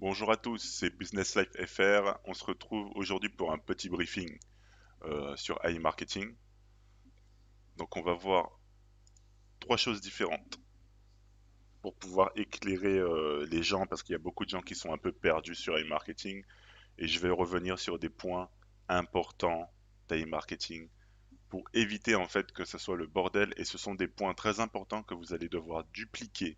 Bonjour à tous, c'est Business Life FR. On se retrouve aujourd'hui pour un petit briefing sur AI Marketing. Donc on va voir trois choses différentes pour pouvoir éclairer les gens parce qu'il y a beaucoup de gens qui sont un peu perdus sur AI Marketing et je vais revenir sur des points importants d'AI Marketing pour éviter en fait que ce soit le bordel et ce sont des points très importants que vous allez devoir dupliquer.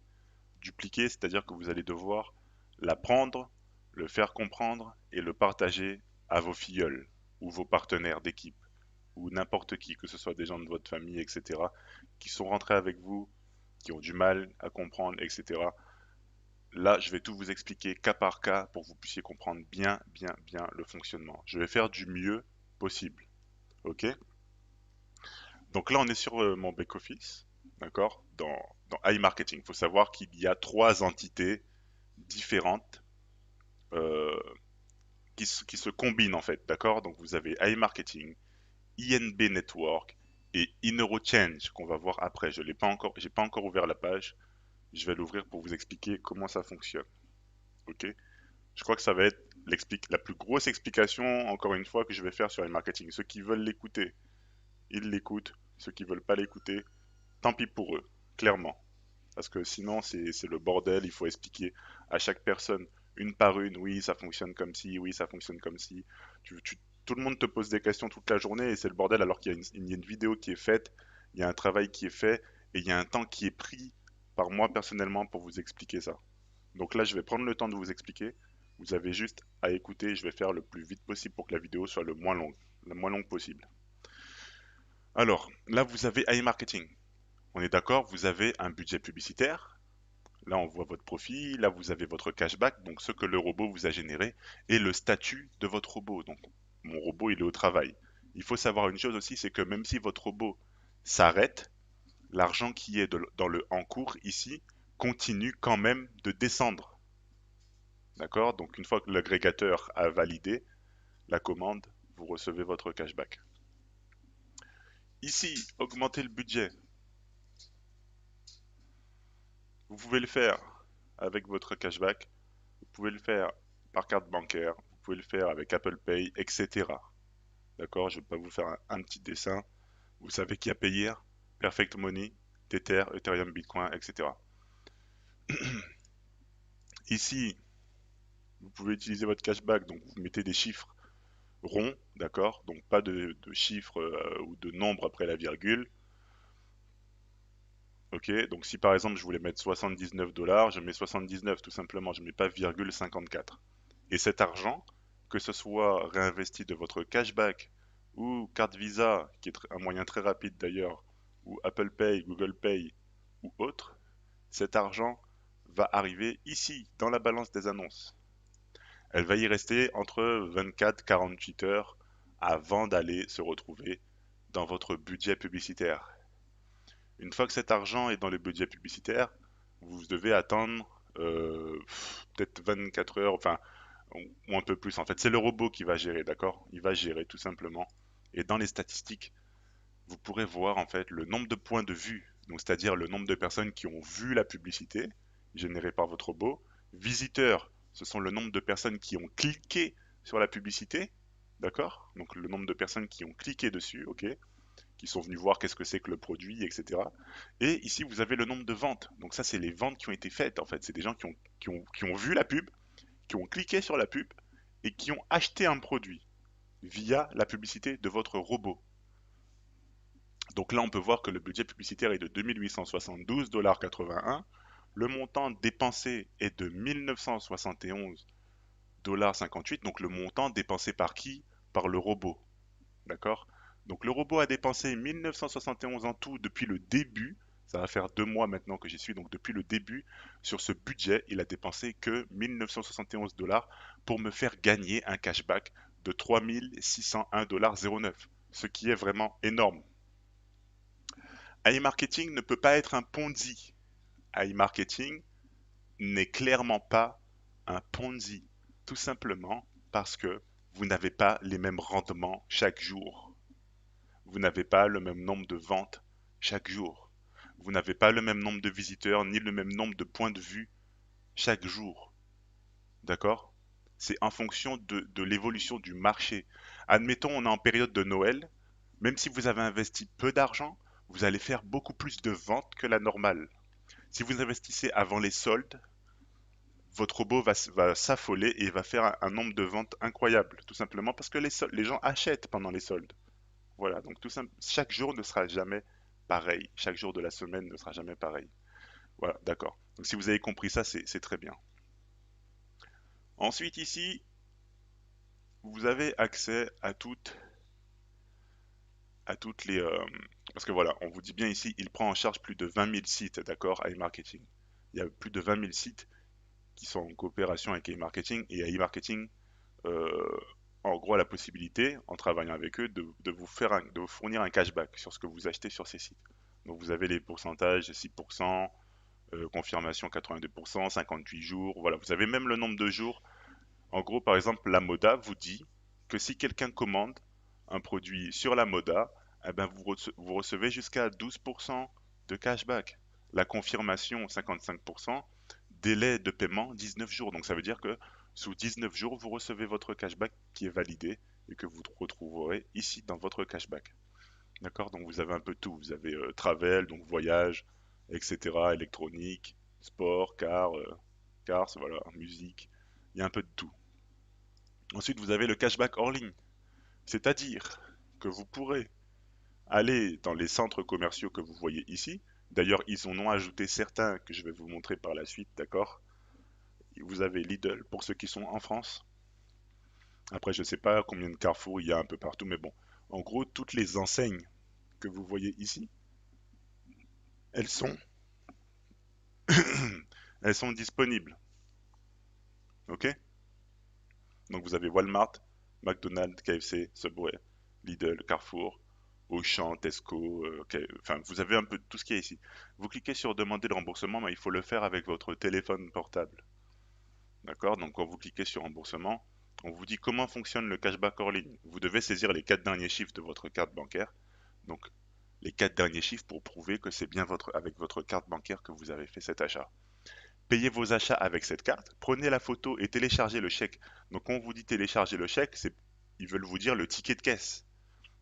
Dupliquer, c'est-à-dire que vous allez devoir l'apprendre, le faire comprendre et le partager à vos filleuls ou vos partenaires d'équipe ou n'importe qui, que ce soit des gens de votre famille, etc., qui sont rentrés avec vous, qui ont du mal à comprendre, etc. Là, je vais tout vous expliquer cas par cas pour que vous puissiez comprendre bien le fonctionnement. Je vais faire du mieux possible. Ok? Donc là, on est sur mon back-office, d'accord? Dans iMarketing. Il faut savoir qu'il y a trois entités différentes euh, qui se combinent en fait, d'accord? Donc vous avez iMarketing, INB Network et IneuroChange qu'on va voir après. Je l'ai pas encore, j'ai pas encore ouvert la page. Je vais l'ouvrir pour vous expliquer comment ça fonctionne. Ok? Je crois que ça va être la plus grosse explication, encore une fois, que je vais faire sur iMarketing. Ceux qui veulent l'écouter, ils l'écoutent. Ceux qui veulent pas l'écouter, tant pis pour eux, clairement. Parce que sinon, c'est le bordel. Il faut expliquer à chaque personne, une par une, oui, ça fonctionne comme ci, oui, ça fonctionne comme ci. Tout le monde te pose des questions toute la journée et c'est le bordel alors qu'il y a il y a une vidéo qui est faite, il y a un travail qui est fait et il y a un temps qui est pris par moi personnellement pour vous expliquer ça. Donc là, je vais prendre le temps de vous expliquer. Vous avez juste à écouter. Je vais faire le plus vite possible pour que la vidéo soit le moins longue possible. Alors, là, vous avez iMarketing. On est d'accord, vous avez un budget publicitaire. Là, on voit votre profil. Là, vous avez votre cashback, donc ce que le robot vous a généré, et le statut de votre robot. Donc, mon robot, il est au travail. Il faut savoir une chose aussi, c'est que même si votre robot s'arrête, l'argent qui est dans le en cours ici continue quand même de descendre. D'accord? Donc, une fois que l'agrégateur a validé la commande, vous recevez votre cashback. Ici, augmenter le budget. Vous pouvez le faire avec votre cashback. Vous pouvez le faire par carte bancaire, vous pouvez le faire avec Apple Pay, etc. D'accord? Je ne vais pas vous faire un petit dessin. Vous savez qui a payé? Perfect Money, Tether, Ethereum, Bitcoin, etc. Ici, vous pouvez utiliser votre cashback, donc vous mettez des chiffres ronds, d'accord? Donc pas de chiffres ou de nombres après la virgule. Ok, donc si par exemple je voulais mettre 79 dollars, je mets 79 tout simplement, je ne mets pas virgule 54. Et cet argent, que ce soit réinvesti de votre cashback ou carte Visa, qui est un moyen très rapide d'ailleurs, ou Apple Pay, Google Pay ou autre, cet argent va arriver ici, dans la balance des annonces. Elle va y rester entre 24 et 48 heures avant d'aller se retrouver dans votre budget publicitaire. Une fois que cet argent est dans le budget publicitaire, vous devez attendre peut-être 24 heures, enfin, ou un peu plus. En fait, c'est le robot qui va gérer, d'accord? Il va gérer tout simplement. Et dans les statistiques, vous pourrez voir en fait le nombre de points de vue, donc c'est-à-dire le nombre de personnes qui ont vu la publicité générée par votre robot. Visiteurs, ce sont le nombre de personnes qui ont cliqué sur la publicité, d'accord? Donc le nombre de personnes qui ont cliqué dessus, ok? Qui sont venus voir qu'est-ce que c'est que le produit, etc. Et ici, vous avez le nombre de ventes. Donc ça, c'est les ventes qui ont été faites, en fait. C'est des gens qui ont vu la pub, qui ont cliqué sur la pub et qui ont acheté un produit via la publicité de votre robot. Donc là, on peut voir que le budget publicitaire est de 2872,81 $. Le montant dépensé est de 1971,58 $. Donc le montant dépensé par qui? Par le robot. D'accord? Donc le robot a dépensé 1971 en tout depuis le début. Ça va faire 2 mois maintenant que j'y suis. Donc depuis le début, sur ce budget, il a dépensé que 1971 dollars pour me faire gagner un cashback de 3601,09 $. Ce qui est vraiment énorme. iMarketing ne peut pas être un Ponzi. iMarketing n'est clairement pas un Ponzi. Tout simplement parce que vous n'avez pas les mêmes rendements chaque jour. Vous n'avez pas le même nombre de ventes chaque jour. Vous n'avez pas le même nombre de visiteurs ni le même nombre de points de vue chaque jour. d'accord? C'est en fonction de l'évolution du marché. Admettons, on est en période de Noël, même si vous avez investi peu d'argent, vous allez faire beaucoup plus de ventes que la normale. Si vous investissez avant les soldes, votre robot va s'affoler et va faire un nombre de ventes incroyable, tout simplement parce que les gens achètent pendant les soldes. Voilà, donc chaque jour ne sera jamais pareil. Chaque jour de la semaine ne sera jamais pareil. Voilà, d'accord. Donc si vous avez compris ça, c'est très bien. Ensuite, ici, vous avez accès à toutes les... parce que voilà, on vous dit bien ici, il prend en charge plus de 20 000 sites, d'accord, iMarketing. Il y a plus de 20 000 sites qui sont en coopération avec iMarketing et iMarketing, euh, en gros, a la possibilité, en travaillant avec eux, de vous fournir un cashback sur ce que vous achetez sur ces sites. Donc vous avez les pourcentages, 6%, confirmation 82%, 58 jours, voilà, vous avez même le nombre de jours. En gros, par exemple, la Moda vous dit que si quelqu'un commande un produit sur la Moda, eh ben vous recevez jusqu'à 12% de cashback. La confirmation, 55%. Délai de paiement, 19 jours. Donc ça veut dire que sous 19 jours, vous recevez votre cashback qui est validé et que vous retrouverez ici dans votre cashback. D'accord? Donc vous avez un peu tout. Vous avez travel, donc voyage, etc. Électronique, sport, cars, voilà, musique. Il y a un peu de tout. Ensuite, vous avez le cashback hors ligne, c'est-à-dire que vous pourrez aller dans les centres commerciaux que vous voyez ici. D'ailleurs, ils en ont ajouté certains que je vais vous montrer par la suite, d'accord? Vous avez Lidl pour ceux qui sont en France. Après, je ne sais pas combien de Carrefour il y a un peu partout, mais bon. En gros, toutes les enseignes que vous voyez ici, elles sont, elles sont disponibles, ok? Donc vous avez Walmart, McDonald's, KFC, Subway, Lidl, Carrefour, Auchan, Tesco, enfin vous avez un peu tout ce qu'il y a ici. Vous cliquez sur demander le remboursement, mais il faut le faire avec votre téléphone portable. D'accord? Donc quand vous cliquez sur remboursement, on vous dit comment fonctionne le cashback hors ligne. Vous devez saisir les 4 derniers chiffres de votre carte bancaire. Donc les 4 derniers chiffres pour prouver que c'est bien avec votre carte bancaire que vous avez fait cet achat. Payez vos achats avec cette carte, prenez la photo et téléchargez le chèque. Donc quand on vous dit télécharger le chèque, ils veulent vous dire le ticket de caisse.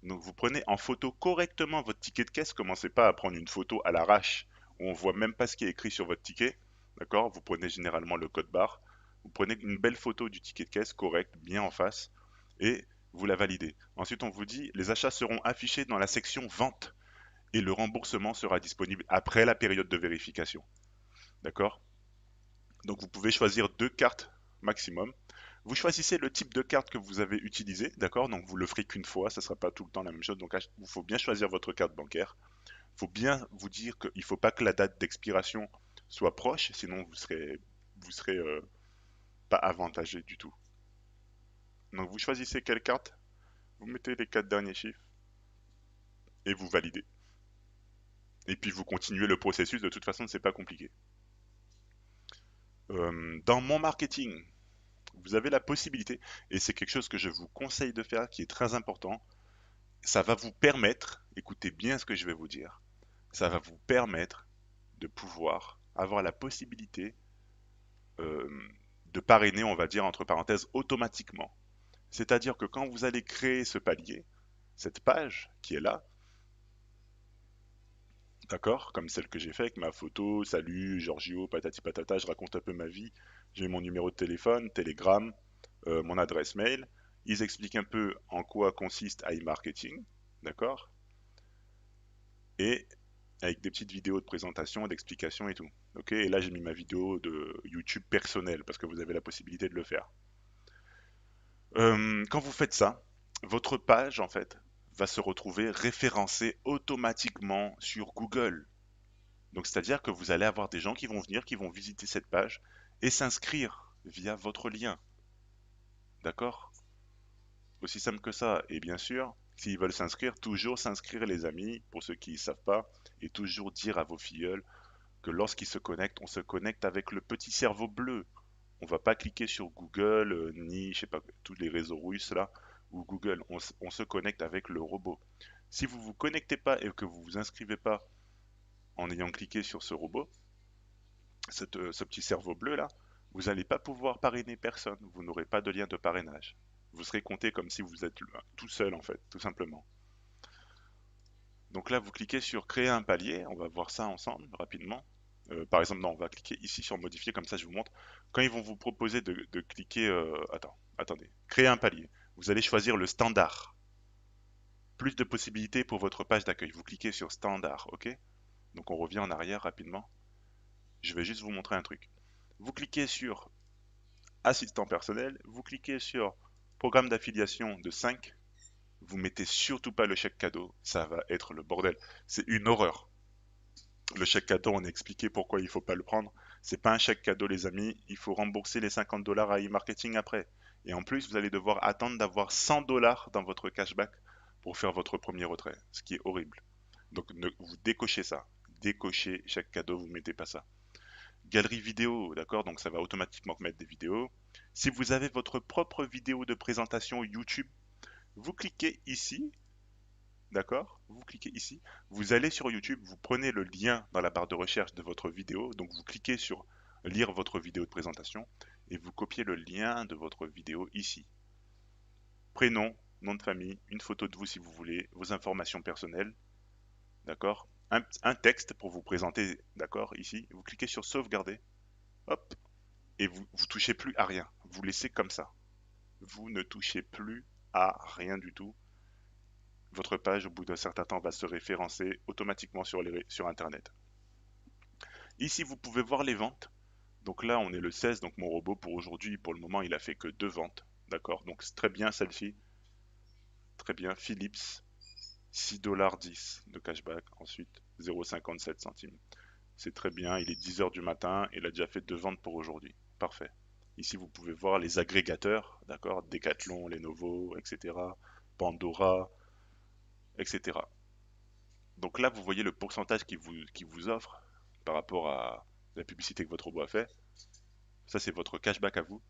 Donc vous prenez en photo correctement votre ticket de caisse, commencez pas à prendre une photo à l'arrache où on voit même pas ce qui est écrit sur votre ticket. D'accord? Vous prenez généralement le code barre, vous prenez une belle photo du ticket de caisse correct, bien en face, et vous la validez. Ensuite, on vous dit les achats seront affichés dans la section vente et le remboursement sera disponible après la période de vérification. D'accord? Donc vous pouvez choisir 2 cartes maximum. Vous choisissez le type de carte que vous avez utilisé, d'accord? Donc vous le ferez qu'une fois, ça ne sera pas tout le temps la même chose. Donc il faut bien choisir votre carte bancaire. Il faut bien vous dire qu'il ne faut pas que la date d'expiration soit proche, sinon vous serez pas avantagé du tout. Donc vous choisissez quelle carte, vous mettez les 4 derniers chiffres et vous validez. Et puis vous continuez le processus, de toute façon c'est pas compliqué. Dans mon marketing, vous avez la possibilité, et c'est quelque chose que je vous conseille de faire, qui est très important, ça va vous permettre, écoutez bien ce que je vais vous dire, ça va vous permettre de pouvoir avoir la possibilité euh, de parrainer, on va dire entre parenthèses, automatiquement. C'est-à-dire que quand vous allez créer ce palier, cette page qui est là, d'accord, comme celle que j'ai fait avec ma photo, salut Giorgio, patati patata, je raconte un peu ma vie, j'ai mon numéro de téléphone, Telegram, mon adresse mail, ils expliquent un peu en quoi consiste iMarketing, d'accord, et avec des petites vidéos de présentation, d'explication et tout. Ok, et là j'ai mis ma vidéo de YouTube personnelle parce que vous avez la possibilité de le faire. Quand vous faites ça, votre page en fait va se retrouver référencée automatiquement sur Google. Donc c'est-à-dire que vous allez avoir des gens qui vont venir, qui vont visiter cette page et s'inscrire via votre lien. D'accord? Aussi simple que ça. Et bien sûr, s'ils veulent s'inscrire, toujours s'inscrire les amis, pour ceux qui ne savent pas, et toujours dire à vos filleuls que lorsqu'ils se connectent, on se connecte avec le petit cerveau bleu. On va pas cliquer sur Google, ni je sais pas, tous les réseaux russes là, ou Google. On se connecte avec le robot. Si vous vous connectez pas et que vous vous inscrivez pas en ayant cliqué sur ce robot, ce petit cerveau bleu là, Vous n'allez pas pouvoir parrainer personne, vous n'aurez pas de lien de parrainage. Vous serez compté comme si vous êtes tout seul en fait, tout simplement. Donc là, vous cliquez sur créer un palier, on va voir ça ensemble rapidement. Par exemple, non, on va cliquer ici sur modifier, comme ça je vous montre. Quand ils vont vous proposer de cliquer, attendez, créer un palier, vous allez choisir le standard. Plus de possibilités pour votre page d'accueil. Vous cliquez sur standard, ok? Donc on revient en arrière rapidement. Je vais juste vous montrer un truc. Vous cliquez sur assistant personnel, vous cliquez sur programme d'affiliation de 5, vous mettez surtout pas le chèque cadeau, ça va être le bordel. C'est une horreur. Le chèque cadeau, on a expliqué pourquoi il faut pas le prendre. C'est pas un chèque cadeau, les amis. Il faut rembourser les 50 dollars à e-marketing après. Et en plus, vous allez devoir attendre d'avoir 100 dollars dans votre cashback pour faire votre premier retrait, ce qui est horrible. Donc, vous décochez ça. Décochez chèque cadeau, vous mettez pas ça. Galerie vidéo, d'accord? Donc, ça va automatiquement mettre des vidéos. Si vous avez votre propre vidéo de présentation YouTube, vous cliquez ici. D'accord? Vous cliquez ici, vous allez sur YouTube, vous prenez le lien dans la barre de recherche de votre vidéo, donc vous cliquez sur lire votre vidéo de présentation et vous copiez le lien de votre vidéo ici. Prénom, nom de famille, une photo de vous si vous voulez, vos informations personnelles, d'accord? Un texte pour vous présenter, d'accord? Ici, vous cliquez sur sauvegarder, hop, et vous touchez plus à rien. Vous laissez comme ça. Vous ne touchez plus à rien du tout. Votre page, au bout d'un certain temps, va se référencer automatiquement sur Internet. Ici, vous pouvez voir les ventes. Donc là, on est le 16, donc mon robot, pour aujourd'hui, pour le moment, il a fait que 2 ventes. D'accord? Donc c'est très bien celle-ci. Très bien. Philips, 6,10$ de cashback. Ensuite, 0,57 centimes. C'est très bien. Il est 10 heures du matin. Il a déjà fait 2 ventes pour aujourd'hui. Parfait. Ici, vous pouvez voir les agrégateurs. D'accord? Decathlon, Lenovo, etc. Pandora, etc. Donc là, vous voyez le pourcentage qui vous offre par rapport à la publicité que votre robot a fait. Ça, c'est votre cashback à vous.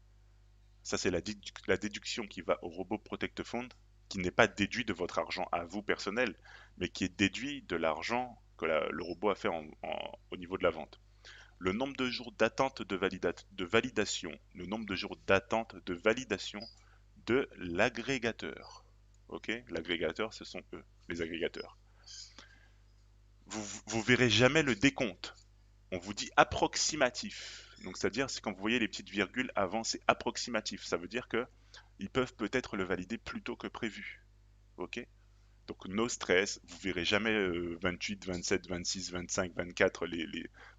Ça, c'est la déduction qui va au robot Protect Fund, qui n'est pas déduit de votre argent à vous personnel, mais qui est déduit de l'argent que le robot a fait au niveau de la vente. Le nombre de jours d'attente de validation, le nombre de jours d'attente de validation de l'agrégateur. Ok? L'agrégateur, ce sont eux, les agrégateurs. Vous verrez jamais le décompte. On vous dit approximatif. Donc c'est-à-dire, c'est quand vous voyez les petites virgules avant, c'est approximatif. Ça veut dire que ils peuvent peut-être le valider plus tôt que prévu. Ok? Donc no stress, vous verrez jamais 28, 27, 26, 25, 24,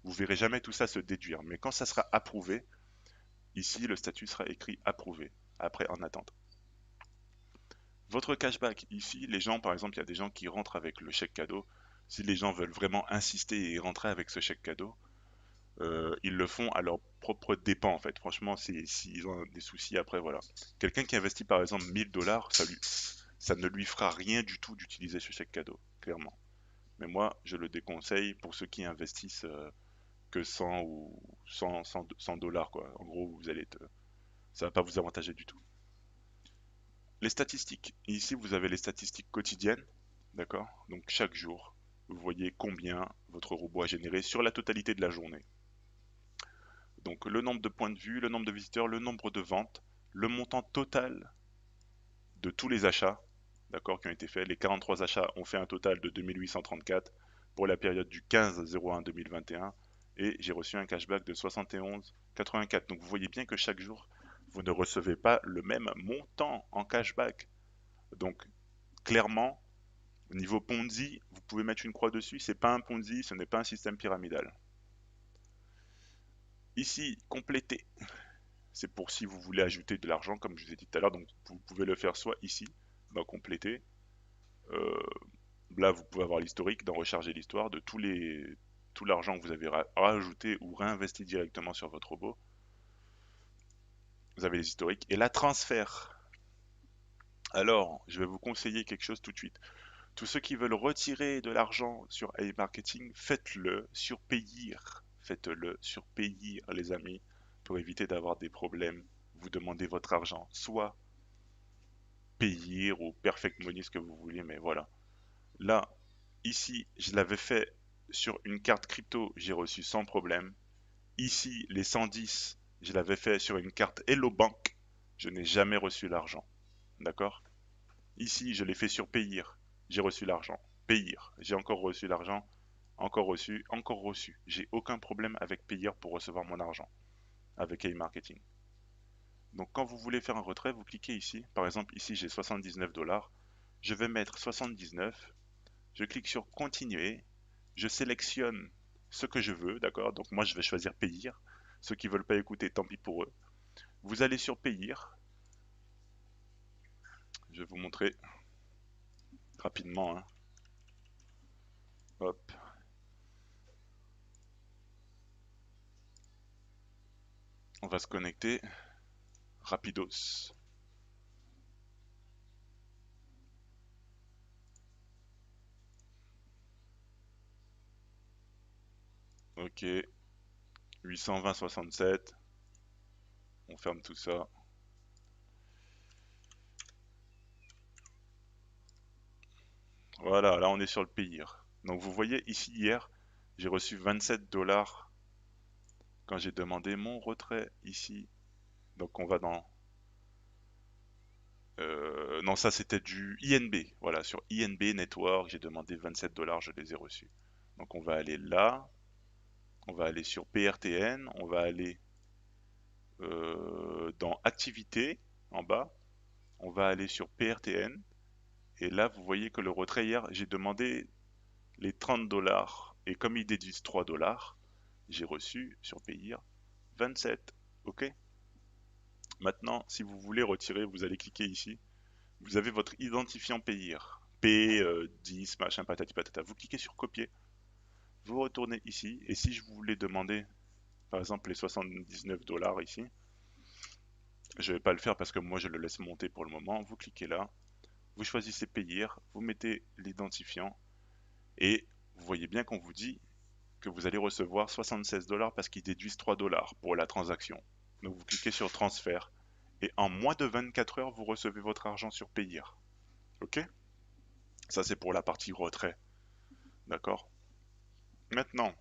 vous verrez jamais tout ça se déduire. Mais quand ça sera approuvé, ici le statut sera écrit approuvé, après en attente. Votre cashback, ici, les gens, par exemple, il y a des gens qui rentrent avec le chèque cadeau. Si les gens veulent vraiment insister et rentrer avec ce chèque cadeau, ils le font à leur propre dépens en fait. Franchement, s'ils ont des soucis après, voilà. Quelqu'un qui investit par exemple 1000 dollars, ça ne lui fera rien du tout d'utiliser ce chèque cadeau, clairement. Mais moi, je le déconseille pour ceux qui investissent que 100 ou 100 dollars quoi. En gros, ça va pas vous avantager du tout. Les statistiques. Ici, vous avez les statistiques quotidiennes, d'accord? Donc chaque jour, vous voyez combien votre robot a généré sur la totalité de la journée. Donc le nombre de points de vue, le nombre de visiteurs, le nombre de ventes, le montant total de tous les achats, d'accord, qui ont été faits. Les 43 achats ont fait un total de 2834 pour la période du 15-01-2021 et j'ai reçu un cashback de 71,84. Donc vous voyez bien que chaque jour, vous ne recevez pas le même montant en cashback. Donc clairement, au niveau Ponzi, vous pouvez mettre une croix dessus, c'est pas un Ponzi, ce n'est pas un système pyramidal. Ici, compléter. C'est pour si vous voulez ajouter de l'argent, comme je vous ai dit tout à l'heure. Donc vous pouvez le faire soit ici, dans compléter. Euh, Là, vous pouvez avoir l'historique, dans recharger l'histoire de tout l'argent que vous avez rajouté ou réinvesti directement sur votre robot. Vous avez les historiques. Et la transfert. Alors, je vais vous conseiller quelque chose tout de suite. Tous ceux qui veulent retirer de l'argent sur iMarketing, faites-le sur Payir. Faites-le sur Payir, les amis, pour éviter d'avoir des problèmes. Vous demandez votre argent, soit Payir ou Perfect Money, ce que vous voulez, mais voilà. Là, ici, je l'avais fait sur une carte crypto, j'ai reçu sans problème. Ici, les 110, je l'avais fait sur une carte Hello Bank, je n'ai jamais reçu l'argent. D'accord? Ici, je l'ai fait sur Payir, j'ai reçu l'argent. Payir, j'ai encore reçu l'argent, encore reçu, encore reçu. J'ai aucun problème avec Payir pour recevoir mon argent avec iMarketing. Donc quand vous voulez faire un retrait, vous cliquez ici. Par exemple, ici j'ai 79 dollars. Je vais mettre 79. Je clique sur continuer. Je sélectionne ce que je veux, d'accord? Donc moi je vais choisir Payir. Ceux qui veulent pas écouter, tant pis pour eux. Vous allez sur Payir. Je vais vous montrer rapidement, hein. Hop. On va se connecter. Rapidos. Ok. 820,67. On ferme tout ça. Voilà, là on est sur le Payir. Donc vous voyez ici hier, j'ai reçu 27 dollars quand j'ai demandé mon retrait ici. Donc on va dans... non, ça c'était du INB. Voilà, sur INB Network, j'ai demandé 27 dollars, je les ai reçus. Donc on va aller là, on va aller sur PRTN, on va aller dans Activité en bas, on va aller sur PRTN. Et là, vous voyez que le retrait hier, j'ai demandé les 30 dollars. Et comme ils déduisent 3 dollars, j'ai reçu sur Payir 27. Ok? Maintenant, si vous voulez retirer, vous allez cliquer ici. Vous avez votre identifiant Payir. P10, machin, patati patata. Vous cliquez sur copier. Vous retournez ici. Et si je voulais demander, par exemple, les 79 dollars ici, je ne vais pas le faire parce que moi je le laisse monter pour le moment. Vous cliquez là. Vous choisissez Payir. Vous mettez l'identifiant. Et vous voyez bien qu'on vous dit que vous allez recevoir 76 dollars parce qu'ils déduisent 3 dollars pour la transaction. Donc vous cliquez sur transfert et en moins de 24 heures, vous recevez votre argent sur Payir. Ok? Ça c'est pour la partie retrait. D'accord? Maintenant,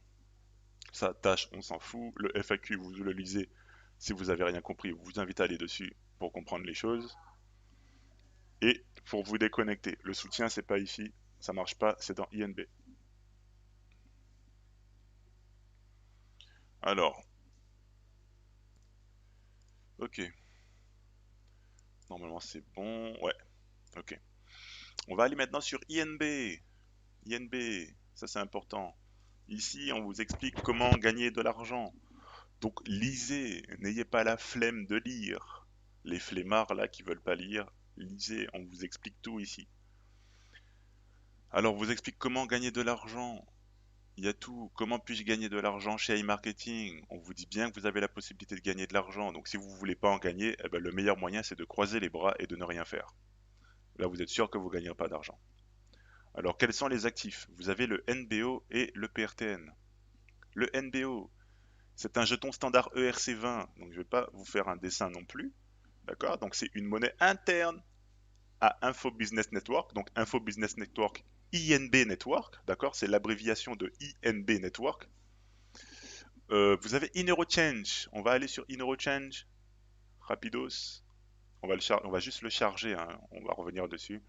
ça tâche, on s'en fout. Le FAQ, vous le lisez. Si vous avez rien compris, vous vous invite à aller dessus pour comprendre les choses. Et pour vous déconnecter, le soutien c'est pas ici, ça marche pas, c'est dans INB. Alors, ok, normalement c'est bon, ouais, ok. On va aller maintenant sur INB. INB, ça c'est important. Ici, on vous explique comment gagner de l'argent. Donc lisez, n'ayez pas la flemme de lire. Les flemmards là qui veulent pas lire, lisez, on vous explique tout ici. Alors, on vous explique comment gagner de l'argent. Il y a tout. Comment puis-je gagner de l'argent chez iMarketing? On vous dit bien que vous avez la possibilité de gagner de l'argent. Donc si vous ne voulez pas en gagner, eh ben, le meilleur moyen c'est de croiser les bras et de ne rien faire. Là, vous êtes sûr que vous ne gagnerez pas d'argent. Alors, quels sont les actifs? Vous avez le NBO et le PRTN. Le NBO, c'est un jeton standard ERC20, donc je ne vais pas vous faire un dessin non plus. D'accord? Donc c'est une monnaie interne à Info Business Network, donc Info Business Network INB Network, d'accord? C'est l'abréviation de INB Network. Vous avez InEuroChange, on va aller sur InEuroChange, rapidos, on va juste le charger, hein. On va revenir dessus.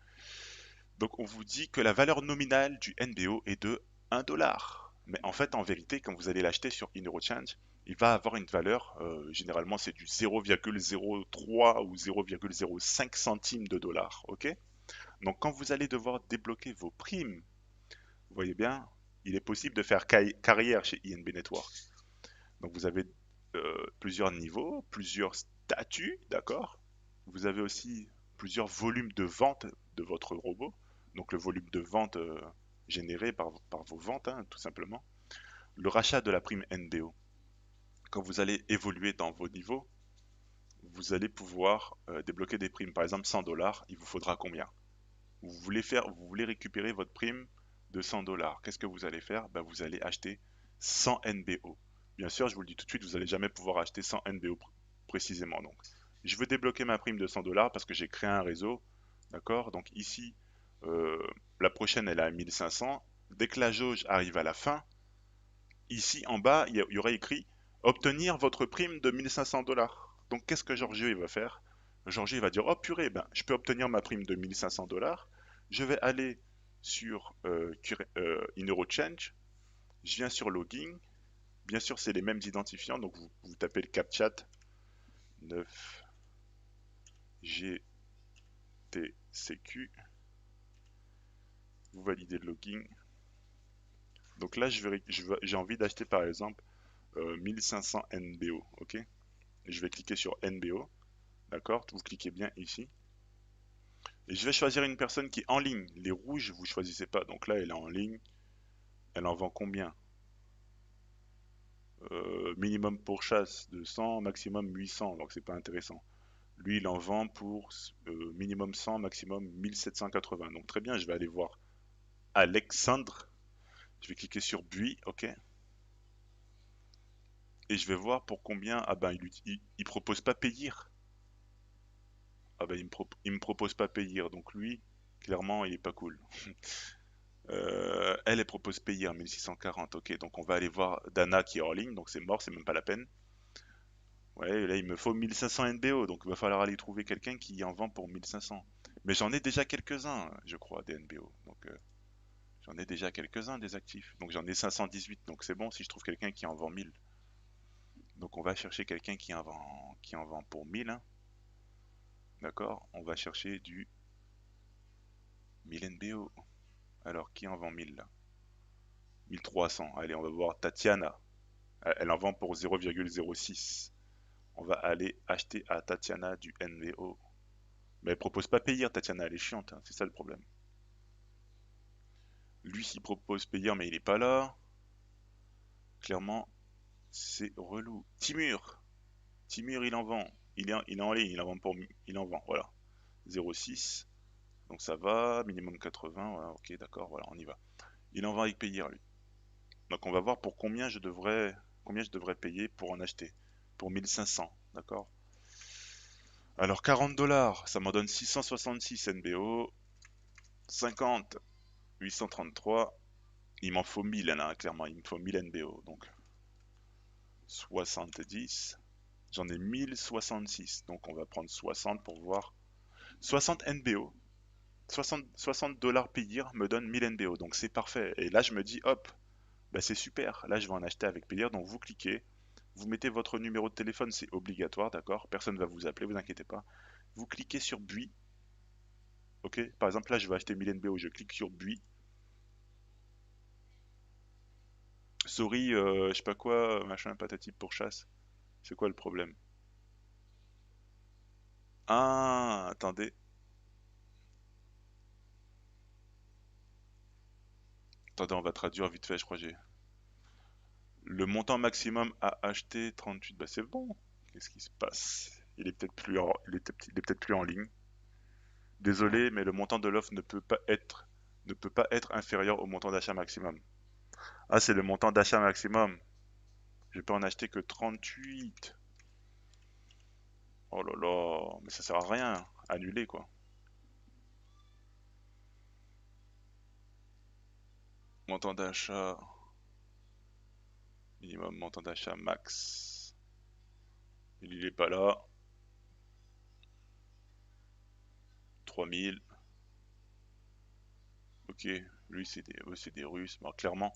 Donc on vous dit que la valeur nominale du NBO est de 1 dollar. Mais en fait, en vérité, quand vous allez l'acheter sur InEuroChange, il va avoir une valeur, généralement c'est du 0,03 ou 0,05 centimes de dollar. Ok? Donc quand vous allez devoir débloquer vos primes, vous voyez bien, il est possible de faire carrière chez INB Network. Donc vous avez plusieurs niveaux, plusieurs statuts, d'accord? Vous avez aussi plusieurs volumes de vente de votre robot. Donc le volume de vente généré par vos ventes, hein, tout simplement. Le rachat de la prime NBO. Quand vous allez évoluer dans vos niveaux, vous allez pouvoir débloquer des primes. Par exemple, 100 dollars, il vous faudra combien? Vous voulez récupérer votre prime de 100 dollars. Qu'est-ce que vous allez faire? Ben, vous allez acheter 100 NBO. Bien sûr, je vous le dis tout de suite, vous n'allez jamais pouvoir acheter 100 NBO précisément. Donc, je veux débloquer ma prime de 100 dollars parce que j'ai créé un réseau. D'accord? Donc ici, euh, la prochaine, elle est à 1500. Dès que la jauge arrive à la fin, ici en bas, il y aurait écrit obtenir votre prime de 1500 dollars. Donc qu'est-ce que Giorgio il va faire? Giorgio il va dire, oh purée, ben, je peux obtenir ma prime de 1500 dollars. Je vais aller sur IneuroChange, je viens sur Login. Bien sûr, c'est les mêmes identifiants, donc vous tapez le CAPTCHA 9GTCQ, vous validez le login. Donc là, j'ai envie d'acheter par exemple 1500 NBO, ok? Je vais cliquer sur NBO, d'accord? Vous cliquez bien ici. Et je vais choisir une personne qui est en ligne. Les rouges, vous choisissez pas. Donc là, elle est en ligne. Elle en vend combien? Minimum pour chasse 200, maximum 800. Donc c'est pas intéressant. Lui, il en vend pour minimum 100, maximum 1780. Donc très bien, je vais aller voir Alexandre. Je vais cliquer sur Buis, ok? Et je vais voir pour combien. Ah ben, il propose pas payer. Ah ben, il me propose pas payer. Donc lui, clairement, il est pas cool. Elle propose payer en 1640. Ok, donc on va aller voir Dana qui est hors ligne. Donc c'est mort, c'est même pas la peine. Ouais, là il me faut 1500 NBO. Donc il va falloir aller trouver quelqu'un qui en vend pour 1500. Mais j'en ai déjà quelques-uns, je crois, des NBO. Donc j'en ai déjà quelques-uns des actifs. Donc j'en ai 518. Donc c'est bon si je trouve quelqu'un qui en vend 1000. Donc on va chercher quelqu'un qui en vend pour 1000, hein. D'accord? On va chercher du 1000 NBO. Alors qui en vend 1000 là? 1300. Allez, on va voir Tatiana. Elle en vend pour 0,06. On va aller acheter à Tatiana du NVO. Mais elle propose pas payer, Tatiana, elle est chiante, hein, c'est ça le problème. Lui, il propose payer, mais il est pas là. Clairement, c'est relou. Timur. Timur, il en vend. Il est en ligne, il en vend, voilà. 0,6. Donc ça va, minimum 80, voilà, ok, d'accord, voilà, on y va. Il en vend avec payer, lui. Donc on va voir pour combien je devrais payer pour en acheter. Pour 1500, d'accord? Alors 40 dollars, ça m'en donne 666 NBO. 50, 833. Il m'en faut 1000 là, clairement, il me faut 1000 NBO. Donc 70. J'en ai 1066. Donc on va prendre 60 pour voir. 60 NBO. 60 dollars payés me donne 1000 NBO. Donc c'est parfait. Et là je me dis, hop, bah c'est super. Là je vais en acheter avec payer. Donc vous cliquez. Vous mettez votre numéro de téléphone, c'est obligatoire, d'accord? Personne ne va vous appeler, vous inquiétez pas. Vous cliquez sur Buis. Ok? Par exemple, là, je vais acheter 1000 NBO. Je clique sur Buis. Sorry, je sais pas quoi, machin, patati pour chasse. C'est quoi le problème? Ah, attendez. Attendez, on va traduire vite fait, je crois que j'ai. Le montant maximum à acheter 38. Bah c'est bon. Qu'est-ce qui se passe? Il est peut-être plus en ligne. Désolé, mais le montant de l'offre ne peut pas être inférieur au montant d'achat maximum. Ah, c'est le montant d'achat maximum. Je peux en acheter que 38. Oh là là, mais ça sert à rien. Annuler quoi. Montant d'achat, minimum montant d'achat max. Il est pas là. 3000. Ok, lui c'est des Russes. Bon, clairement,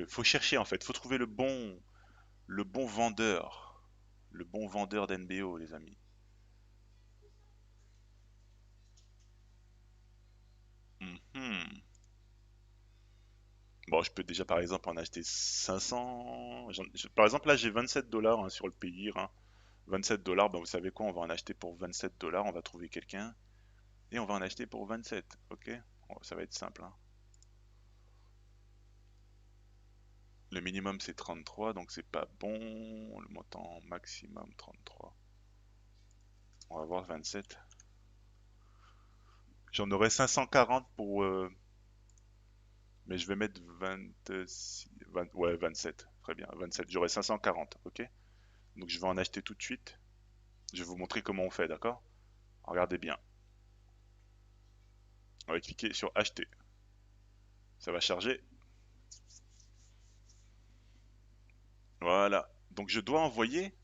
faut chercher en fait. Faut trouver le bon vendeur. Le bon vendeur d'NBO, les amis. Mhm. Bon, je peux déjà par exemple en acheter 500. Par exemple, là j'ai 27 dollars hein, sur le pays, hein. 27 dollars, ben, vous savez quoi, on va en acheter pour 27 dollars. On va trouver quelqu'un et on va en acheter pour 27. Ok? Bon, ça va être simple, hein. Le minimum c'est 33, donc c'est pas bon. Le montant maximum 33. On va voir 27. J'en aurais 540 pour. Mais je vais mettre 26. Ouais, 27. Très bien, 27. J'aurai 540, ok? Donc je vais en acheter tout de suite. Je vais vous montrer comment on fait, d'accord? Regardez bien. On va cliquer sur acheter. Ça va charger. Voilà. Donc je dois envoyer,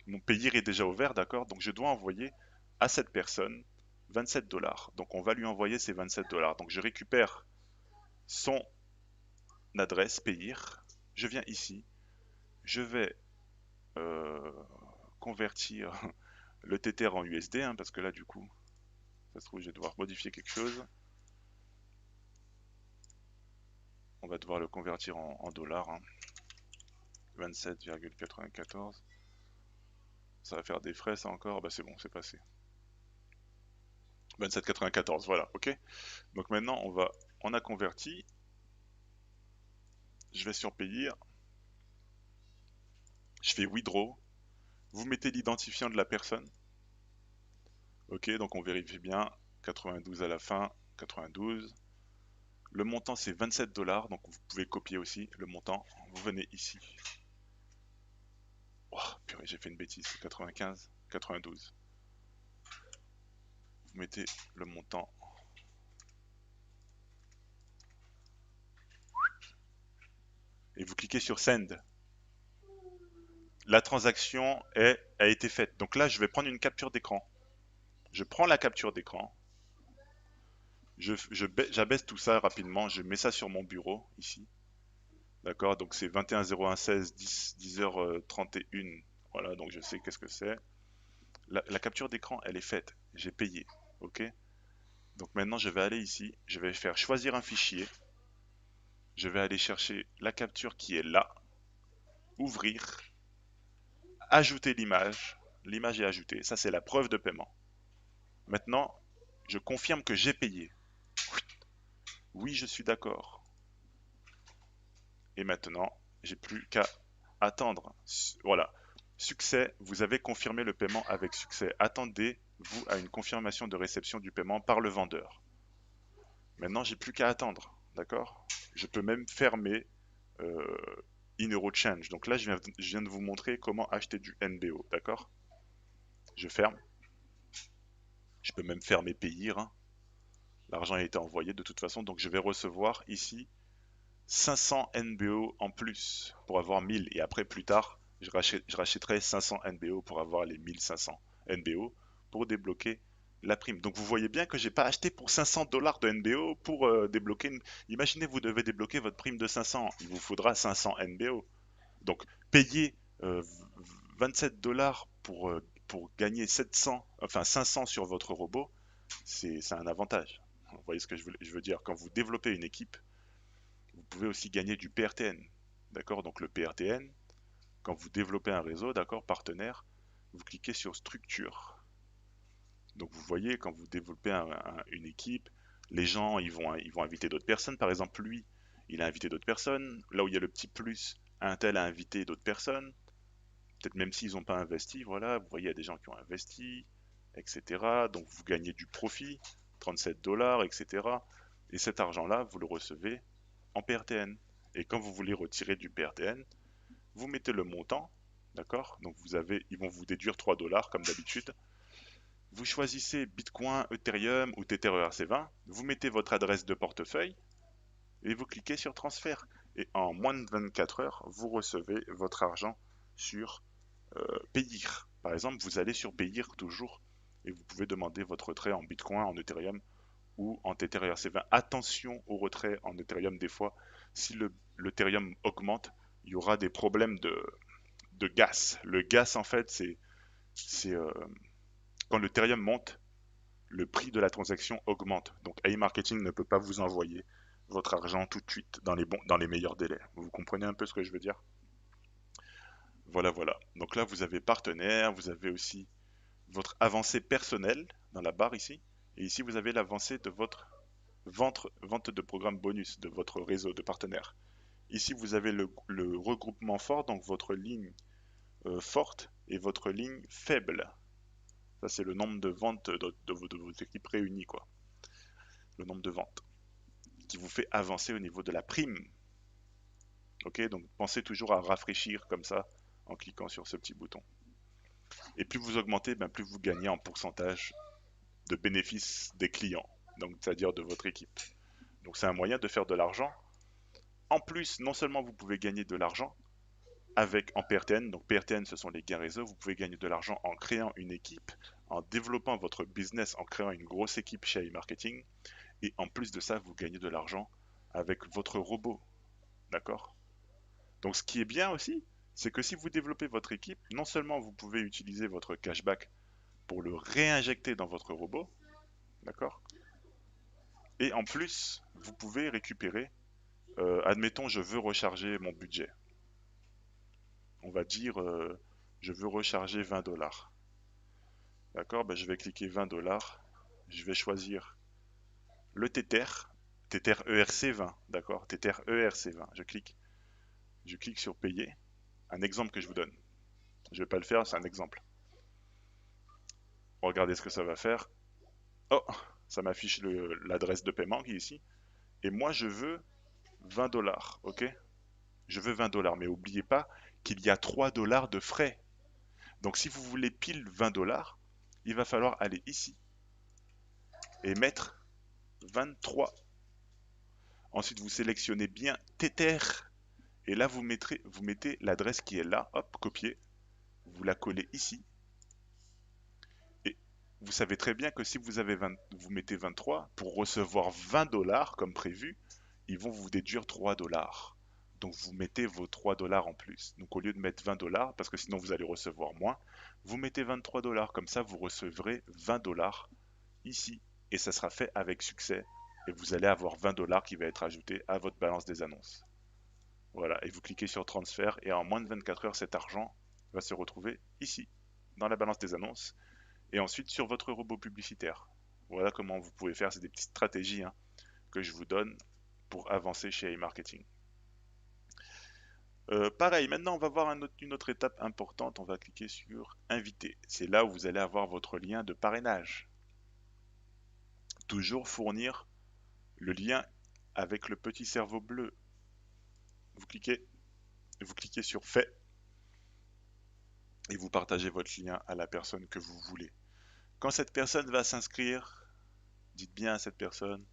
mon payer est déjà ouvert, d'accord? Donc je dois envoyer à cette personne 27 dollars. Donc on va lui envoyer ces 27 dollars. Donc je récupère son adresse payer. Je viens ici. Je vais euh, convertir le Tether en USD, hein, parce que là du coup, ça se trouve je vais devoir modifier quelque chose. On va devoir le convertir en dollars. Hein. 27,94. Ça va faire des frais ça encore. Bah c'est bon, c'est passé. 27,94, voilà, ok. Donc maintenant on a converti. Je vais sur payer. Je fais withdraw. Vous mettez l'identifiant de la personne. Ok, donc on vérifie bien. 92 à la fin. 92. Le montant c'est 27 dollars. Donc vous pouvez copier aussi le montant. Vous venez ici. Oh, purée, j'ai fait une bêtise. 95, 92. Vous mettez le montant. Et vous cliquez sur Send. La transaction a été faite. Donc là, je vais prendre une capture d'écran. Je prends la capture d'écran. J'abaisse tout ça rapidement. Je mets ça sur mon bureau, ici. D'accord, donc c'est 21 01 16 10 10h31. Voilà, donc je sais qu'est-ce que c'est. La capture d'écran, elle est faite. J'ai payé. Ok. Donc maintenant, je vais aller ici. Je vais faire choisir un fichier. Je vais aller chercher la capture qui est là. Ouvrir. Ajouter l'image. L'image est ajoutée. Ça, c'est la preuve de paiement. Maintenant, je confirme que j'ai payé. Oui, je suis d'accord. Et maintenant, j'ai plus qu'à attendre. Voilà. Succès, vous avez confirmé le paiement avec succès. Attendez-vous à une confirmation de réception du paiement par le vendeur. Maintenant, j'ai plus qu'à attendre. D'accord? Je peux même fermer euh, InEuroChange. Donc là, je viens de vous montrer comment acheter du NBO. D'accord? Je ferme. Je peux même fermer payer. Hein. L'argent a été envoyé de toute façon. Donc je vais recevoir ici 500 NBO en plus pour avoir 1000. Et après, plus tard, je rachèterai 500 NBO pour avoir les 1500 NBO pour débloquer la prime. Donc vous voyez bien que j'ai pas acheté pour 500 dollars de NBO pour débloquer Imaginez, vous devez débloquer votre prime de 500. Il vous faudra 500 NBO. Donc payer 27 dollars pour gagner 700, enfin 500 sur votre robot, c'est un avantage. Vous voyez ce que je veux dire? Quand vous développez une équipe, vous pouvez aussi gagner du PRTN. D'accord? Donc le PRTN, quand vous développez un réseau, d'accord, partenaire, vous cliquez sur structure. Donc vous voyez, quand vous développez une équipe, les gens, ils vont inviter d'autres personnes. Par exemple, lui, il a invité d'autres personnes. Là où il y a le petit plus, un tel a invité d'autres personnes. Peut-être même s'ils n'ont pas investi, voilà, vous voyez, il y a des gens qui ont investi, etc. Donc vous gagnez du profit, 37 dollars, etc. Et cet argent-là, vous le recevez en PRTN. Et quand vous voulez retirer du PRTN, vous mettez le montant, d'accord? Donc ils vont vous déduire 3 dollars comme d'habitude. Vous choisissez Bitcoin, Ethereum ou Tether ERC20, vous mettez votre adresse de portefeuille et vous cliquez sur transfert. Et en moins de 24 heures, vous recevez votre argent sur Payeer. Par exemple, vous allez sur Payeer toujours et vous pouvez demander votre retrait en Bitcoin, en Ethereum ou en Tether ERC20. Attention au retrait en Ethereum des fois. Si l'Ethereum augmente, il y aura des problèmes de gas. Le gas, en fait, c'est quand l'Ethereum monte, le prix de la transaction augmente. Donc, iMarketing ne peut pas vous envoyer votre argent tout de suite dans les meilleurs délais. Vous comprenez un peu ce que je veux dire? Voilà, voilà. Donc là, vous avez partenaire, vous avez aussi votre avancée personnelle dans la barre ici. Et ici, vous avez l'avancée de votre vente de programme bonus de votre réseau de partenaires. Ici, vous avez le regroupement fort, donc votre ligne forte et votre ligne faible. Ça, c'est le nombre de ventes de vos équipes réunies, quoi. Le nombre de ventes qui vous fait avancer au niveau de la prime. Ok, donc pensez toujours à rafraîchir comme ça en cliquant sur ce petit bouton. Et plus vous augmentez, ben, plus vous gagnez en pourcentage de bénéfices des clients, donc c'est-à-dire de votre équipe. Donc c'est un moyen de faire de l'argent. En plus, non seulement vous pouvez gagner de l'argent, en PRTN. Donc PRTN, ce sont les gains réseau. Vous pouvez gagner de l'argent en créant une équipe, en développant votre business, en créant une grosse équipe chez iMarketing. Et en plus de ça, vous gagnez de l'argent avec votre robot. D'accord? Donc ce qui est bien aussi, c'est que si vous développez votre équipe, non seulement vous pouvez utiliser votre cashback pour le réinjecter dans votre robot, d'accord? Et en plus, vous pouvez récupérer, admettons, je veux recharger mon budget. On va dire, je veux recharger 20 $. D'accord? Ben, je vais cliquer 20 $. Je vais choisir le Tether, Tether ERC20, d'accord? Tether ERC20. Je clique sur payer. Un exemple que je vous donne. Je vais pas le faire, c'est un exemple. Regardez ce que ça va faire. Oh, ça m'affiche l'adresse de paiement qui est ici. Et moi, je veux 20 $, ok? Je veux 20 $, mais n'oubliez pas qu'il y a 3 $ de frais. Donc si vous voulez pile 20 $, il va falloir aller ici et mettre 23. Ensuite, vous sélectionnez bien Tether. Et là, vous mettez l'adresse qui est là, hop, copier. Vous la collez ici. Et vous savez très bien que si vous mettez 23, pour recevoir 20 $ comme prévu, ils vont vous déduire 3 $. Donc vous mettez vos 3 $ en plus. Donc au lieu de mettre 20 $, parce que sinon vous allez recevoir moins, vous mettez 23 $. Comme ça, vous recevrez 20 $ ici. Et ça sera fait avec succès. Et vous allez avoir 20 $ qui va être ajouté à votre balance des annonces. Voilà, et vous cliquez sur transfert et en moins de 24 heures, cet argent va se retrouver ici, dans la balance des annonces, et ensuite sur votre robot publicitaire. Voilà comment vous pouvez faire, c'est des petites stratégies que je vous donne pour avancer chez iMarketing. Pareil, maintenant on va voir une autre étape importante, on va cliquer sur inviter. C'est là où vous allez avoir votre lien de parrainage. Toujours fournir le lien avec le petit cerveau bleu. Vous cliquez sur fait et vous partagez votre lien à la personne que vous voulez. Quand cette personne va s'inscrire, dites bien à cette personne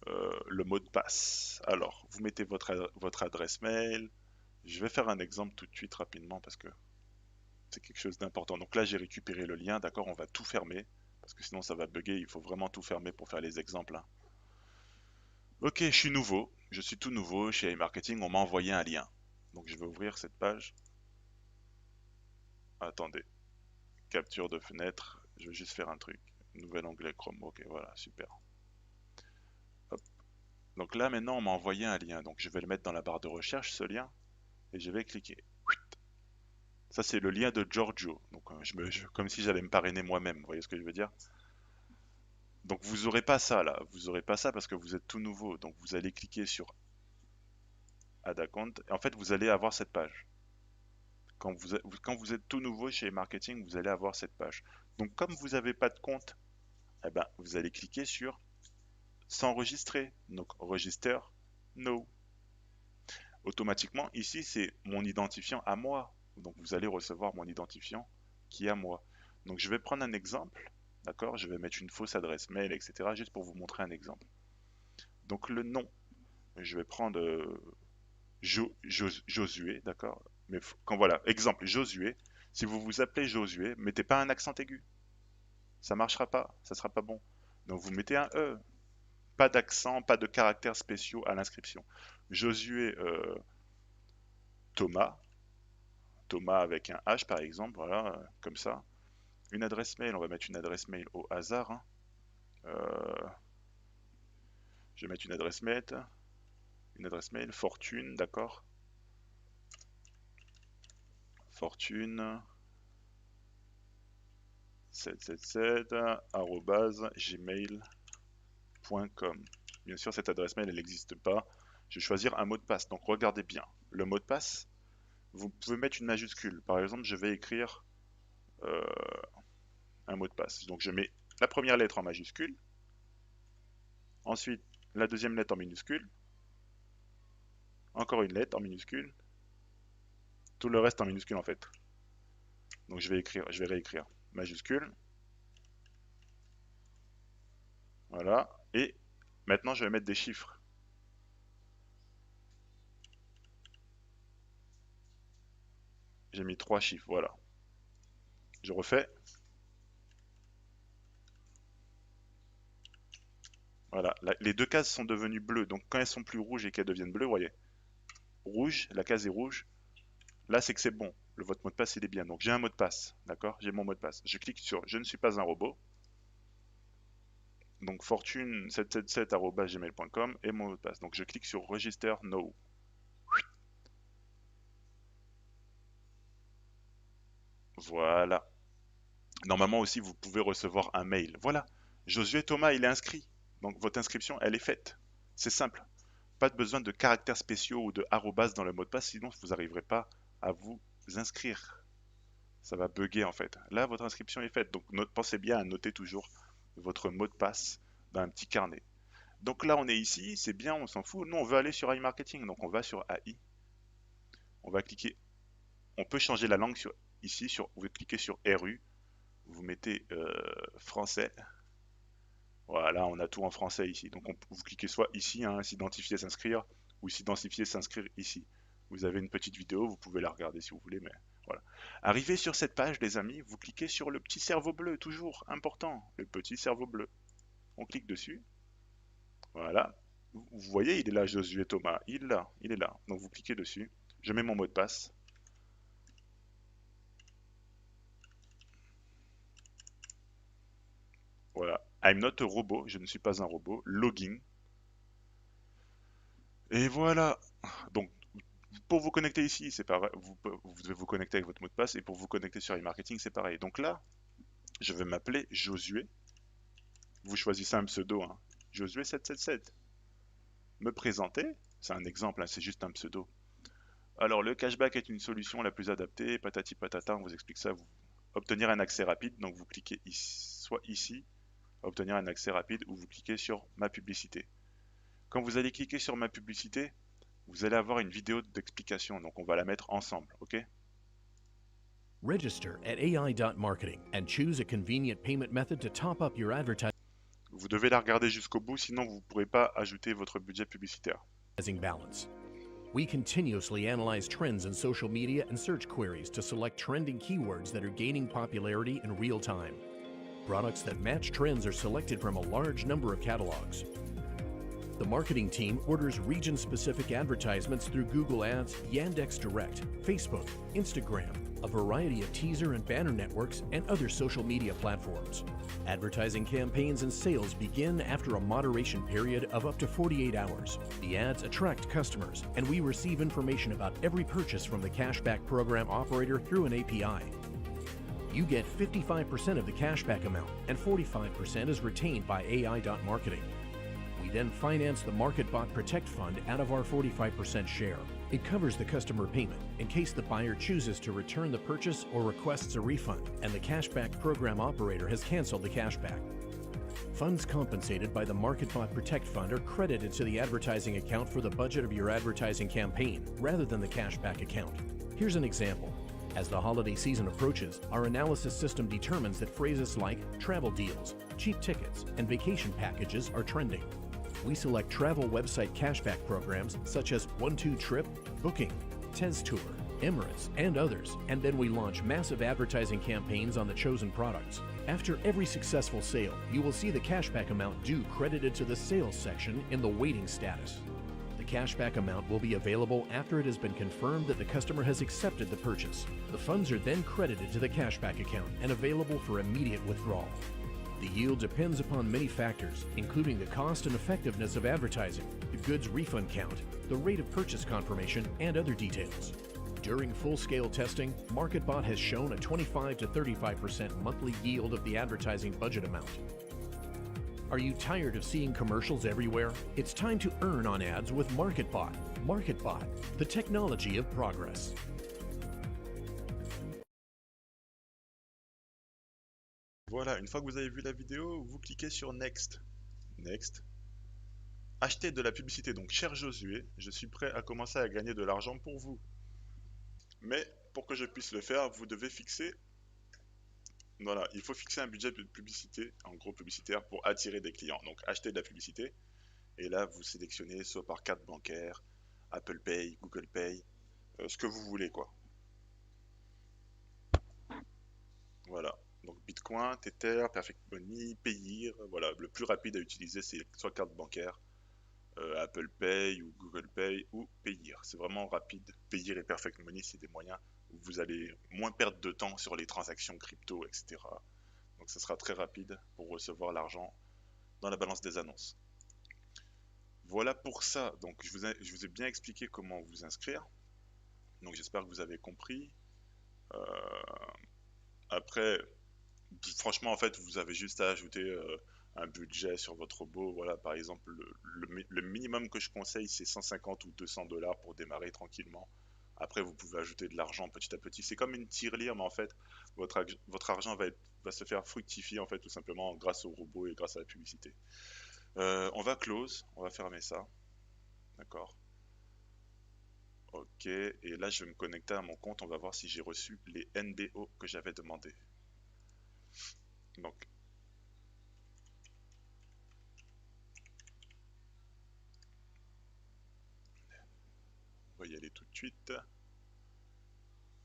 le mot de passe. Alors, vous mettez votre adresse mail. Je vais faire un exemple tout de suite rapidement parce que c'est quelque chose d'important. Donc là, j'ai récupéré le lien, d'accord, on va tout fermer parce que sinon ça va bugger, il faut vraiment tout fermer pour faire les exemples. Ok, je suis tout nouveau chez iMarketing, on m'a envoyé un lien. Donc je vais ouvrir cette page. Attendez, capture de fenêtre, je vais juste faire un truc. Nouvel onglet Chrome, ok, voilà, super. Hop. Donc là, maintenant, on m'a envoyé un lien. Donc je vais le mettre dans la barre de recherche, ce lien, et je vais cliquer. Ça, c'est le lien de Giorgio. Donc comme si j'allais me parrainer moi-même, vous voyez ce que je veux dire? Donc vous n'aurez pas ça là, vous n'aurez pas ça parce que vous êtes tout nouveau. Donc vous allez cliquer sur Add Account, et en fait, vous allez avoir cette page. Quand vous êtes tout nouveau chez Marketing, vous allez avoir cette page. Donc comme vous n'avez pas de compte, eh ben, vous allez cliquer sur s'enregistrer. Donc Register, No. Automatiquement, ici, c'est mon identifiant à moi. Donc vous allez recevoir mon identifiant qui est à moi. Donc je vais prendre un exemple, d'accord? Je vais mettre une fausse adresse mail, etc. juste pour vous montrer un exemple. Donc le nom, je vais prendre Josué, d'accord? Mais quand voilà, exemple Josué, si vous vous appelez Josué, mettez pas un accent aigu. Ça marchera pas, ça sera pas bon. Donc vous mettez un E, pas d'accent, pas de caractères spéciaux à l'inscription. Josué Thomas, Thomas avec un H par exemple, voilà, comme ça. Une adresse mail, on va mettre une adresse mail au hasard. Je vais mettre une adresse mail, fortune, d'accord? Fortune 777@gmail.com. Bien sûr, cette adresse mail, elle n'existe pas. Je vais choisir un mot de passe. Donc regardez bien. Le mot de passe, vous pouvez mettre une majuscule. Par exemple, je vais écrire euh, un mot de passe. Donc je mets la première lettre en majuscule, ensuite la deuxième lettre en minuscule, encore une lettre en minuscule, tout le reste en minuscule en fait. Donc je vais réécrire majuscule, voilà, et maintenant je vais mettre des chiffres. J'ai mis 3 chiffres, voilà. Je refais. Voilà, les deux cases sont devenues bleues. Donc quand elles sont plus rouges et qu'elles deviennent bleues, vous voyez, rouge, la case est rouge. Là, c'est que c'est bon. Votre mot de passe, il est bien. Donc j'ai un mot de passe, d'accord? J'ai mon mot de passe. Je clique sur je ne suis pas un robot. Donc fortune777@gmail.com et mon mot de passe. Donc je clique sur Register Now. Voilà. Normalement aussi, vous pouvez recevoir un mail. Voilà. Josué Thomas, il est inscrit. Donc votre inscription, elle est faite. C'est simple. Pas de besoin de caractères spéciaux ou de arrobas dans le mot de passe, sinon vous n'arriverez pas à vous inscrire. Ça va bugger en fait. Là, votre inscription est faite. Donc pensez bien à noter toujours votre mot de passe dans un petit carnet. Donc là, on est ici, c'est bien, on s'en fout. Nous, on veut aller sur iMarketing. Donc on va sur AI. On va cliquer. On peut changer la langue ici. Vous cliquez sur RU. Vous mettez français. Voilà, on a tout en français ici. Donc vous cliquez soit ici, hein, s'identifier, s'inscrire, ou s'identifier, s'inscrire ici. Vous avez une petite vidéo, vous pouvez la regarder si vous voulez, mais voilà. Arrivé sur cette page, les amis, vous cliquez sur le petit cerveau bleu, toujours important, le petit cerveau bleu. On clique dessus. Voilà. Vous voyez, il est là, Josué Thomas. Il est là. Donc vous cliquez dessus. Je mets mon mot de passe. Voilà. I'm not a robot, je ne suis pas un robot. Login. Et voilà. Donc pour vous connecter ici, c'est pareil, vous devez vous connecter avec votre mot de passe et pour vous connecter sur e-marketing, c'est pareil. Donc là, je vais m'appeler Josué. Vous choisissez un pseudo, hein. Josué777. Me présenter, c'est un exemple, hein, c'est juste un pseudo. Alors, le cashback est une solution la plus adaptée, patati patata, on vous explique ça. Obtenir un accès rapide, donc vous cliquez ici, soit ici, obtenir un accès rapide, ou vous cliquez sur ma publicité. Quand vous allez cliquer sur ma publicité, vous allez avoir une vidéo d'explication, donc on va la mettre ensemble, ok? Register at AI.marketing and choose a convenient payment method to top up your advertising Vous devez la regarder jusqu'au bout, sinon vous ne pourrez pas ajouter votre budget publicitaire. balance. We continuously analyze trends in social media and search queries to select trending keywords that are gaining popularity in real time. Products that match trends are selected from a large number of catalogs. The marketing team orders region-specific advertisements through Google Ads, Yandex Direct, Facebook, Instagram, a variety of teaser and banner networks, and other social media platforms. Advertising campaigns and sales begin after a moderation period of up to 48 hours. The ads attract customers, and we receive information about every purchase from the cashback program operator through an API. You get 55% of the cashback amount, and 45% is retained by AI.marketing. We then finance the MarketBot Protect Fund out of our 45% share. It covers the customer payment in case the buyer chooses to return the purchase or requests a refund, and the cashback program operator has canceled the cashback. Funds compensated by the MarketBot Protect Fund are credited to the advertising account for the budget of your advertising campaign, rather than the cashback account. Here's an example. As the holiday season approaches, our analysis system determines that phrases like travel deals, cheap tickets, and vacation packages are trending. We select travel website cashback programs such as 1-2-Trip, Booking, Tez Tour, Emirates, and others, and then we launch massive advertising campaigns on the chosen products. After every successful sale, you will see the cashback amount due credited to the sales section in the waiting status. The cashback amount will be available after it has been confirmed that the customer has accepted the purchase. The funds are then credited to the cashback account and available for immediate withdrawal. The yield depends upon many factors, including the cost and effectiveness of advertising, the goods refund count, the rate of purchase confirmation, and other details. During full-scale testing, MarketBot has shown a 25 to 35% monthly yield of the advertising budget amount. Are you tired of seeing commercials everywhere? It's time to earn on ads with MarketBot. MarketBot, the technology of progress. Voilà, une fois que vous avez vu la vidéo, vous cliquez sur Next. Next. Acheter de la publicité. Donc, cher Josué, je suis prêt à commencer à gagner de l'argent pour vous. Mais pour que je puisse le faire, vous devez fixer. Voilà, il faut fixer un budget de publicité, en gros publicitaire, pour attirer des clients. Donc, acheter de la publicité. Et là, vous sélectionnez soit par carte bancaire, Apple Pay, Google Pay, ce que vous voulez, quoi. Voilà. Donc Bitcoin, Tether, Perfect Money, Payeer. Voilà, le plus rapide à utiliser, c'est soit carte bancaire, Apple Pay ou Google Pay ou Payeer. C'est vraiment rapide. Payeer et Perfect Money, c'est des moyens où vous allez moins perdre de temps sur les transactions crypto, etc. Donc ça sera très rapide pour recevoir l'argent dans la balance des annonces. Voilà pour ça. Donc je vous ai bien expliqué comment vous inscrire. Donc j'espère que vous avez compris. Euh, Après, franchement, en fait, vous avez juste à ajouter un budget sur votre robot. Voilà, par exemple, le minimum que je conseille, c'est 150 ou 200 dollars pour démarrer tranquillement. Après, vous pouvez ajouter de l'argent petit à petit. C'est comme une tirelire, mais en fait, votre argent va se faire fructifier, en fait, tout simplement grâce au robot et grâce à la publicité. On va close, on va fermer ça. D'accord. Ok, et là, je vais me connecter à mon compte. On va voir si j'ai reçu les NBO que j'avais demandé. Donc, on va y aller tout de suite.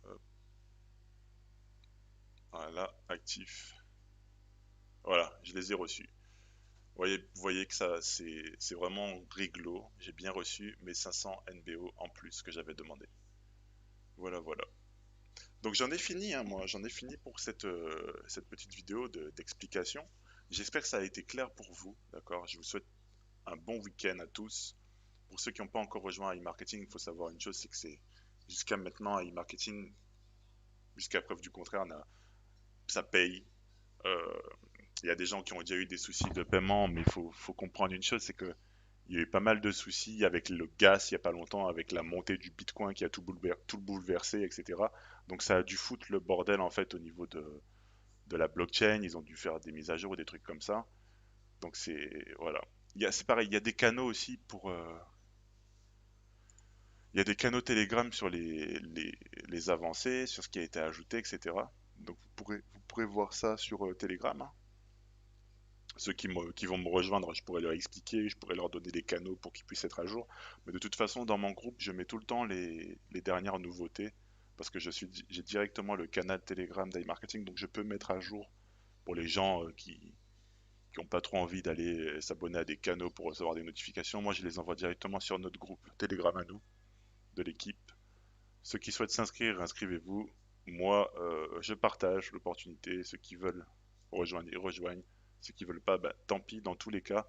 Hop, voilà, actif. Voilà, je les ai reçus. Vous voyez que ça, c'est vraiment réglo. J'ai bien reçu mes 500 NBO en plus que j'avais demandé. Voilà, voilà. Donc j'en ai fini, hein, moi. J'en ai fini pour cette petite vidéo d'explication. J'espère que ça a été clair pour vous. D'accord? Je vous souhaite un bon week-end à tous. Pour ceux qui n'ont pas encore rejoint e-marketing, il faut savoir une chose, c'est que c'est jusqu'à maintenant e-marketing, jusqu'à preuve du contraire, ça paye. Euh, Il y a des gens qui ont déjà eu des soucis de paiement, mais faut comprendre une chose, c'est que il y a eu pas mal de soucis avec le gaz il n'y a pas longtemps, avec la montée du Bitcoin qui a tout bouleversé, etc. Donc ça a dû foutre le bordel en fait au niveau de la blockchain. Ils ont dû faire des mises à jour, des trucs comme ça. Donc voilà. C'est pareil, il y a des canaux aussi il y a des canaux Telegram sur les avancées, sur ce qui a été ajouté, etc. Donc vous pourrez voir ça sur Telegram, hein. Ceux qui vont me rejoindre, je pourrais leur expliquer, je pourrais leur donner des canaux pour qu'ils puissent être à jour. Mais de toute façon, dans mon groupe, je mets tout le temps les dernières nouveautés parce que j'ai directement le canal Telegram d'iMarketing, donc je peux mettre à jour pour les gens qui ont pas trop envie d'aller s'abonner à des canaux pour recevoir des notifications. Moi, je les envoie directement sur notre groupe Telegram à nous, de l'équipe. Ceux qui souhaitent s'inscrire, inscrivez-vous. Moi, je partage l'opportunité. Ceux qui veulent rejoindre, ils rejoignent. Ceux qui veulent pas, bah, tant pis. Dans tous les cas,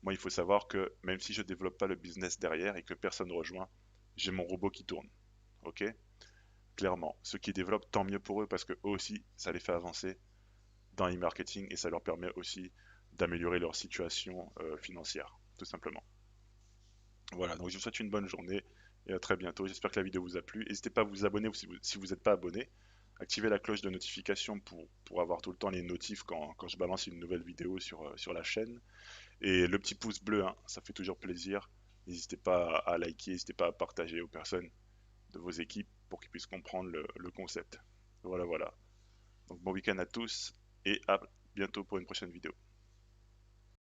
moi, il faut savoir que même si je développe pas le business derrière et que personne ne rejoint, j'ai mon robot qui tourne. Ok? Clairement. Ceux qui développent, tant mieux pour eux parce que eux aussi, ça les fait avancer dans l'e-marketing et ça leur permet aussi d'améliorer leur situation financière, tout simplement. Voilà, donc je vous souhaite une bonne journée et à très bientôt. J'espère que la vidéo vous a plu. N'hésitez pas à vous abonner si vous n'êtes pas abonné. Activez la cloche de notification pour avoir tout le temps les notifs quand je balance une nouvelle vidéo sur la chaîne. Et le petit pouce bleu, hein, ça fait toujours plaisir. N'hésitez pas à liker, n'hésitez pas à partager aux personnes de vos équipes pour qu'ils puissent comprendre le concept. Voilà, voilà. Donc bon week-end à tous et à bientôt pour une prochaine vidéo.